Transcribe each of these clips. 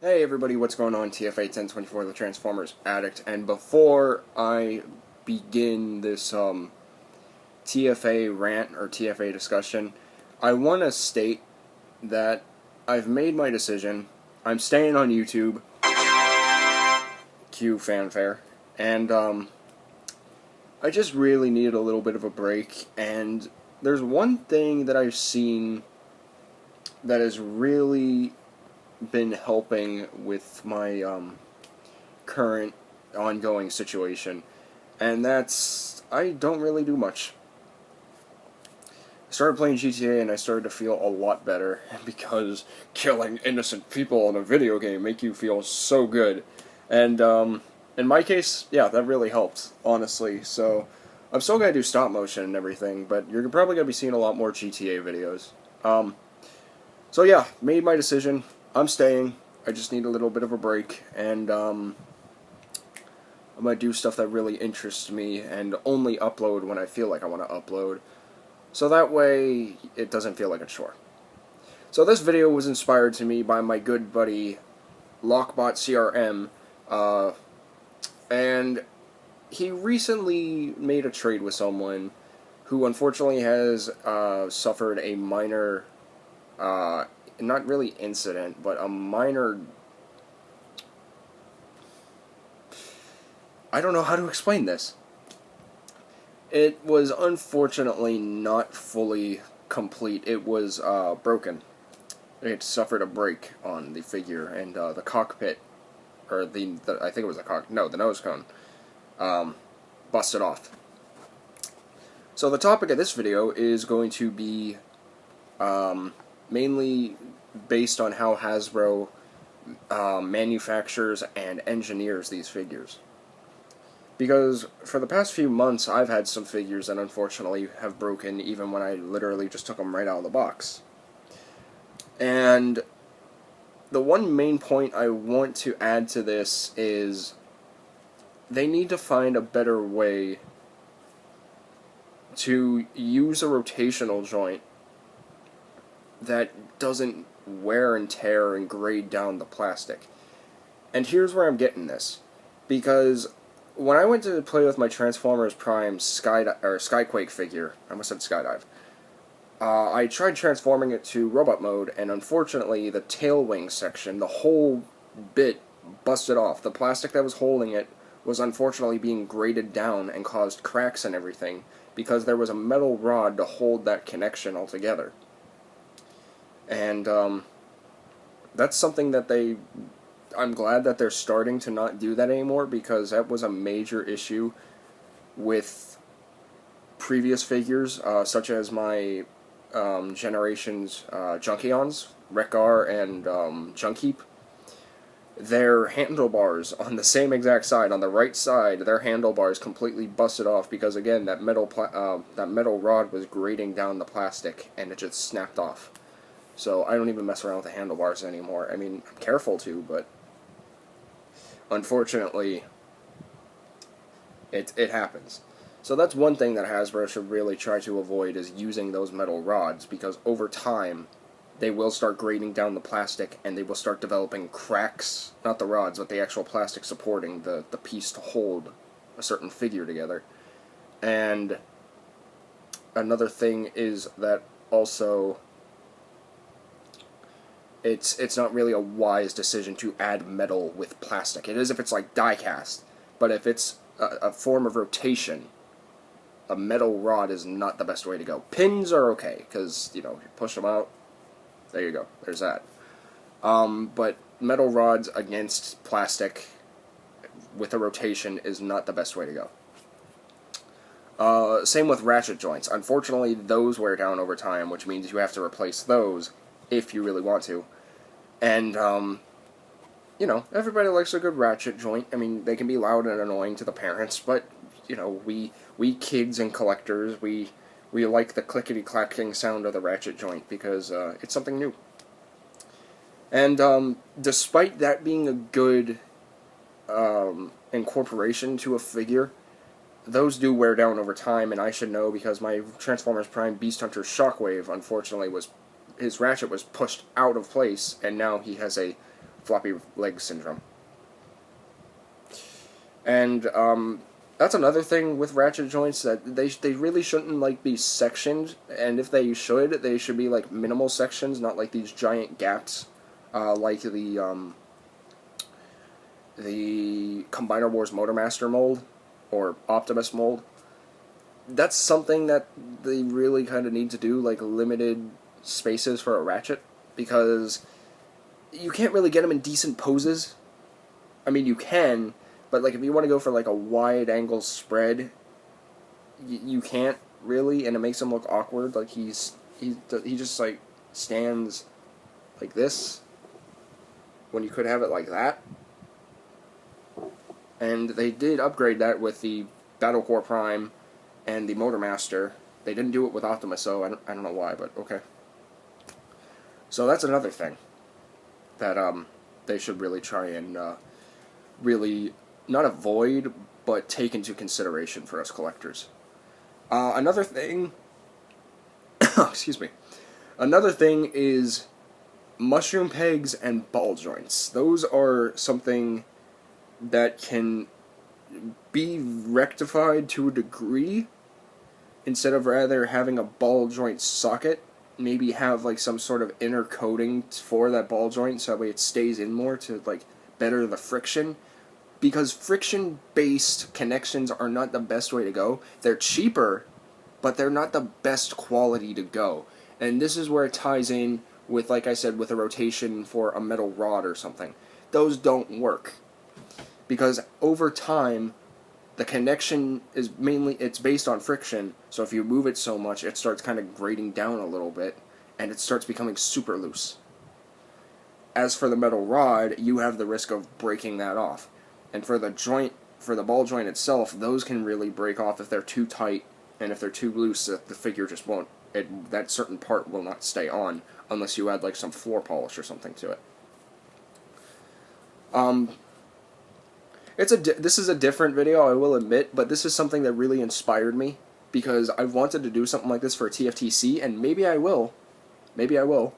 Hey everybody, what's going on? TFA 1024, the Transformers Addict, and before I begin this TFA rant or TFA discussion, I want to state that I've made my decision. I'm staying on YouTube. Cue fanfare. And I just really needed a little bit of a break, and there's one thing that I've seen that has really been helping with my current ongoing situation, and that's I don't really do much. I started playing GTA and I started to feel a lot better because killing innocent people in a video game make you feel so good, and in my case, yeah, that really helped, honestly. So I'm still gonna do stop motion and everything, but you're probably gonna be seeing a lot more GTA videos. So yeah, made my decision. I'm staying. I just need a little bit of a break, and I'm gonna do stuff that really interests me and only upload when I feel like I want to upload, so that way it doesn't feel like a chore. So this video was inspired to me by my good buddy LockbotCRM, and he recently made a trade with someone who unfortunately has suffered a minor not really incident, but a minor... I don't know how to explain this. It was unfortunately not fully complete. It was broken. It suffered a break on the figure, and the cockpit, or the I think it was the nose cone, busted off. So the topic of this video is going to be mainly based on how Hasbro manufactures and engineers these figures. Because for the past few months, I've had some figures that unfortunately have broken even when I literally just took them right out of the box. And the one main point I want to add to this is they need to find a better way to use a rotational joint that doesn't wear and tear and grade down the plastic. And here's where I'm getting this, because when I went to play with my Transformers Prime Skyquake figure, I almost said Skydive, I tried transforming it to robot mode, and unfortunately the tail wing section, the whole bit, busted off. The plastic that was holding it was unfortunately being graded down and caused cracks and everything because there was a metal rod to hold that connection all together. And that's something that I'm glad that they're starting to not do that anymore, because that was a major issue with previous figures, such as my Generations Junkions, Wreck-Ar and Junkheap. Their handlebars on the same exact side, on the right side, their handlebars completely busted off because, again, that metal rod was grading down the plastic and it just snapped off. So I don't even mess around with the handlebars anymore. I mean, I'm careful to, but unfortunately, it happens. So that's one thing that Hasbro should really try to avoid, is using those metal rods, because over time, they will start grading down the plastic and they will start developing cracks, not the rods, but the actual plastic supporting the piece to hold a certain figure together. And another thing is that also, it's not really a wise decision to add metal with plastic. It is if it's like die-cast, but if it's a form of rotation, a metal rod is not the best way to go. Pins are okay, because, you push them out, there you go, there's that. But metal rods against plastic with a rotation is not the best way to go. Same with ratchet joints. Unfortunately, those wear down over time, which means you have to replace those if you really want to. And, everybody likes a good ratchet joint. I mean, they can be loud and annoying to the parents, but, we kids and collectors, we like the clickety-clacking sound of the ratchet joint because it's something new. And despite that being a good incorporation to a figure, those do wear down over time, and I should know because my Transformers Prime Beast Hunter Shockwave, unfortunately, his ratchet was pushed out of place, and now he has a floppy leg syndrome. And that's another thing with ratchet joints, that they really shouldn't like be sectioned, and if they should be like minimal sections, not like these giant gaps, like the Combiner Wars Motormaster mold or Optimus mold. That's something that they really kind of need to do, like limited spaces for a ratchet, because you can't really get them in decent poses. I mean, you can, but like if you want to go for like a wide angle spread, you can't really, and it makes him look awkward. Like he just like stands like this when you could have it like that. And they did upgrade that with the Battlecore Prime and the Motormaster. They didn't do it with Optimus, so I don't know why, but okay. So that's another thing that they should really try and really not avoid, but take into consideration for us collectors. Another thing, excuse me. Another thing is mushroom pegs and ball joints. Those are something that can be rectified to a degree, instead of rather having a ball joint socket, maybe have like some sort of inner coating for that ball joint so that way it stays in more to like better the friction, because friction based connections are not the best way to go. They're cheaper, but they're not the best quality to go. And this is where it ties in with, like I said, with a rotation for a metal rod or something. Those don't work, because over time the connection is it's based on friction, so if you move it so much it starts kind of grading down a little bit and it starts becoming super loose. As for the metal rod, you have the risk of breaking that off. And for the joint, for the ball joint itself, those can really break off if they're too tight, and if they're too loose, the figure just won't, that certain part will not stay on unless you add like some floor polish or something to it. This is a different video, I will admit, but this is something that really inspired me, because I've wanted to do something like this for a TFTC, and maybe I will. Maybe I will.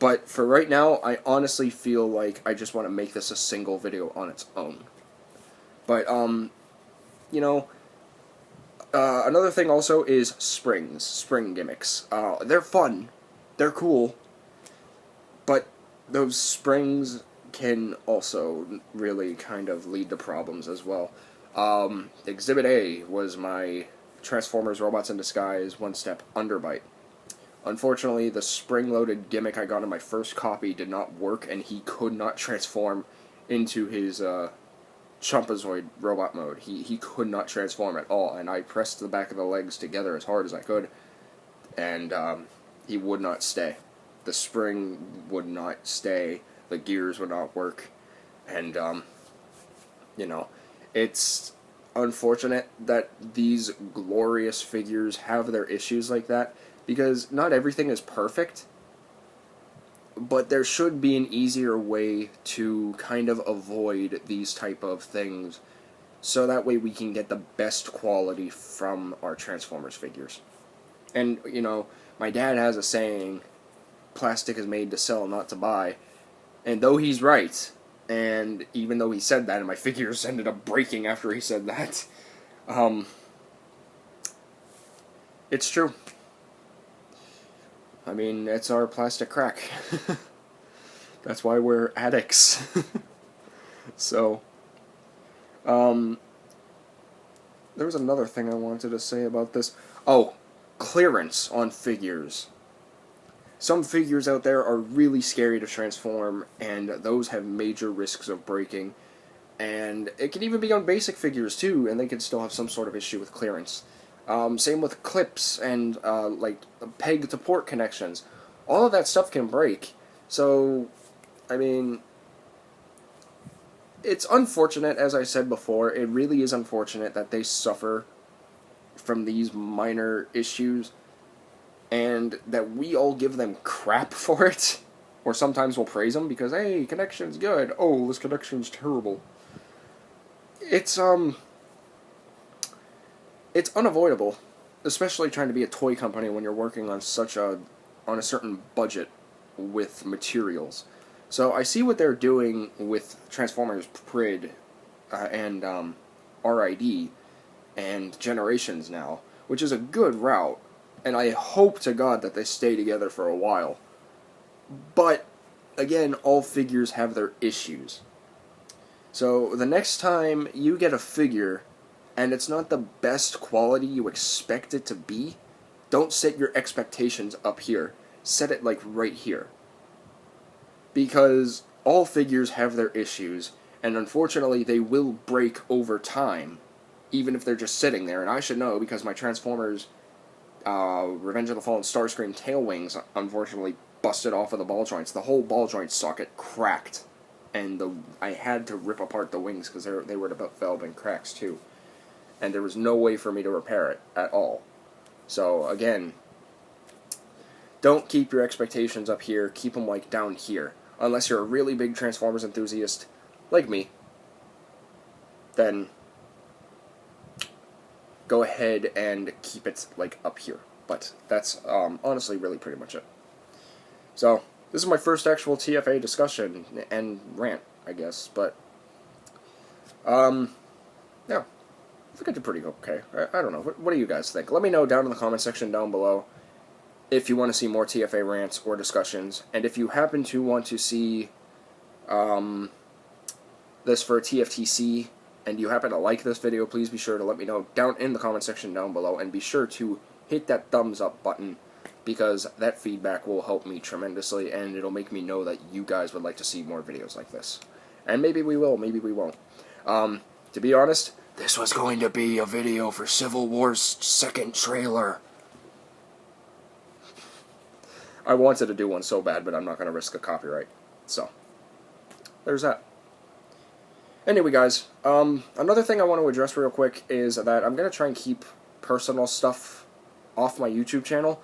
But for right now, I honestly feel like I just want to make this a single video on its own. But, you know, another thing also is spring gimmicks. They're fun, they're cool, but those springs can also really kind of lead to problems as well. Exhibit A was my Transformers Robots in Disguise one-step underbite. Unfortunately, the spring-loaded gimmick I got in my first copy did not work, and he could not transform into his Chumpazoid robot mode. He could not transform at all, and I pressed the back of the legs together as hard as I could, and he would not stay. The spring would not stay, the gears would not work, and, you know, it's unfortunate that these glorious figures have their issues like that, because not everything is perfect, but there should be an easier way to kind of avoid these type of things, so that way we can get the best quality from our Transformers figures. And, you know, my dad has a saying, plastic is made to sell, not to buy, and though he's right, and even though he said that, and my figures ended up breaking after he said that, it's true. I mean, it's our plastic crack. That's why we're addicts. So, there was another thing I wanted to say about this. Oh, clearance on figures. Some figures out there are really scary to transform, and those have major risks of breaking. And it can even be on basic figures too, and they can still have some sort of issue with clearance. Same with clips and like peg to port connections. All of that stuff can break. So, I mean, it's unfortunate, as I said before. It really is unfortunate that they suffer from these minor issues, and that we all give them crap for it. Or sometimes we'll praise them because, hey, connection's good. Oh, this connection's terrible. It's unavoidable, especially trying to be a toy company when you're working on a certain budget with materials. So I see what they're doing with Transformers Prid and RID and Generations now, which is a good route, and I hope to God that they stay together for a while. But, again, all figures have their issues. So the next time you get a figure and it's not the best quality you expect it to be, don't set your expectations up here. Set it like right here. Because all figures have their issues, and unfortunately they will break over time, even if they're just sitting there. And I should know because my Transformers Revenge of the Fallen Starscream tail wings unfortunately busted off of the ball joints. The whole ball joint socket cracked, and I had to rip apart the wings because they were developing cracks too. And there was no way for me to repair it at all. So again, don't keep your expectations up here. Keep them like down here. Unless you're a really big Transformers enthusiast, like me, then go ahead and keep it like up here. But that's honestly really pretty much it. So this is my first actual TFA discussion and rant, I guess. But yeah, I think I did pretty okay. I don't know. What do you guys think? Let me know down in the comment section down below if you want to see more TFA rants or discussions, and if you happen to want to see this for TFTC, and you happen to like this video, please be sure to let me know down in the comment section down below, and be sure to hit that thumbs up button, because that feedback will help me tremendously, and it'll make me know that you guys would like to see more videos like this. And maybe we will, maybe we won't. To be honest, this was going to be a video for Civil War's second trailer. I wanted to do one so bad, but I'm not going to risk a copyright. So, there's that. Anyway, guys, another thing I want to address real quick is that I'm going to try and keep personal stuff off my YouTube channel.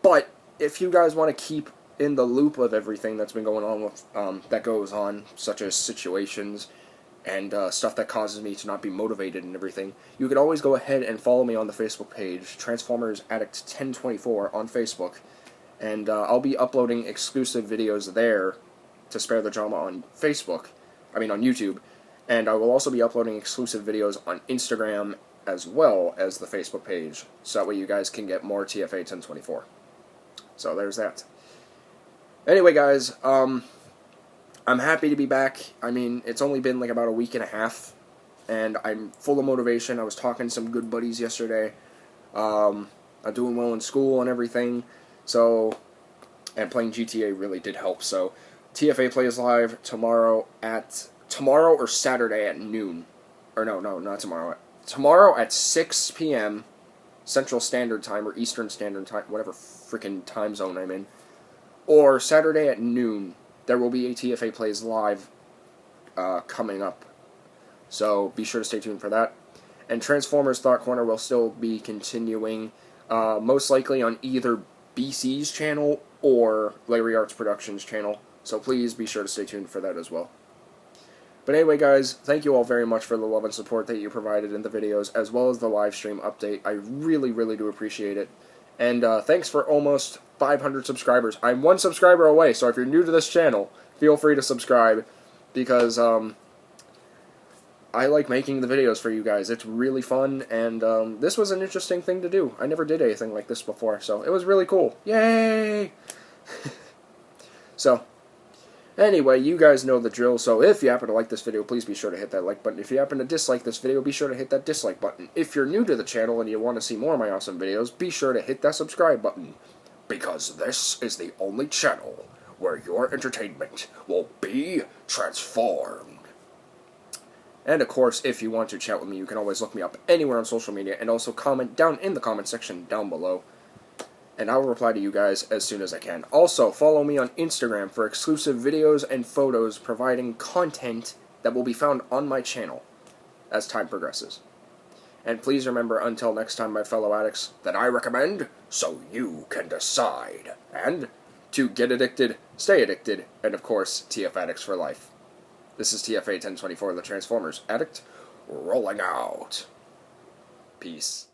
But if you guys want to keep in the loop of everything that's been going on with that goes on, such as situations and stuff that causes me to not be motivated and everything, you can always go ahead and follow me on the Facebook page, Transformers Addict 1024 on Facebook. And I'll be uploading exclusive videos there to spare the drama on on YouTube. And I will also be uploading exclusive videos on Instagram as well as the Facebook page. So that way you guys can get more TFA 1024. So there's that. Anyway, guys, I'm happy to be back. I mean, it's only been like about a week and a half, and I'm full of motivation. I was talking to some good buddies yesterday. I'm doing well in school and everything. So, and playing GTA really did help. So, TFA plays live tomorrow or Saturday at noon. Or no, not tomorrow. Tomorrow at 6 p.m. Central Standard Time or Eastern Standard Time, whatever freaking time zone I'm in. Or Saturday at noon, there will be a TFA plays live coming up. So, be sure to stay tuned for that. And Transformers Thought Corner will still be continuing, most likely on either BC's channel or Larry Arts Productions channel, so please be sure to stay tuned for that as well. But anyway, guys, thank you all very much for the love and support that you provided in the videos, as well as the live stream update. I really, really do appreciate it. And thanks for almost 500 subscribers. I'm 1 subscriber away, so if you're new to this channel, feel free to subscribe, because I like making the videos for you guys. It's really fun, and this was an interesting thing to do. I never did anything like this before, so it was really cool. Yay! So, anyway, you guys know the drill, so if you happen to like this video, please be sure to hit that like button. If you happen to dislike this video, be sure to hit that dislike button. If you're new to the channel and you want to see more of my awesome videos, be sure to hit that subscribe button, because this is the only channel where your entertainment will be transformed. And of course, if you want to chat with me, you can always look me up anywhere on social media, and also comment down in the comment section down below. And I will reply to you guys as soon as I can. Also, follow me on Instagram for exclusive videos and photos providing content that will be found on my channel as time progresses. And please remember, until next time, my fellow addicts, that I recommend so you can decide. And to get addicted, stay addicted, and of course, TF Addicts for life. This is TFA 1024, the Transformers Addict, rolling out. Peace.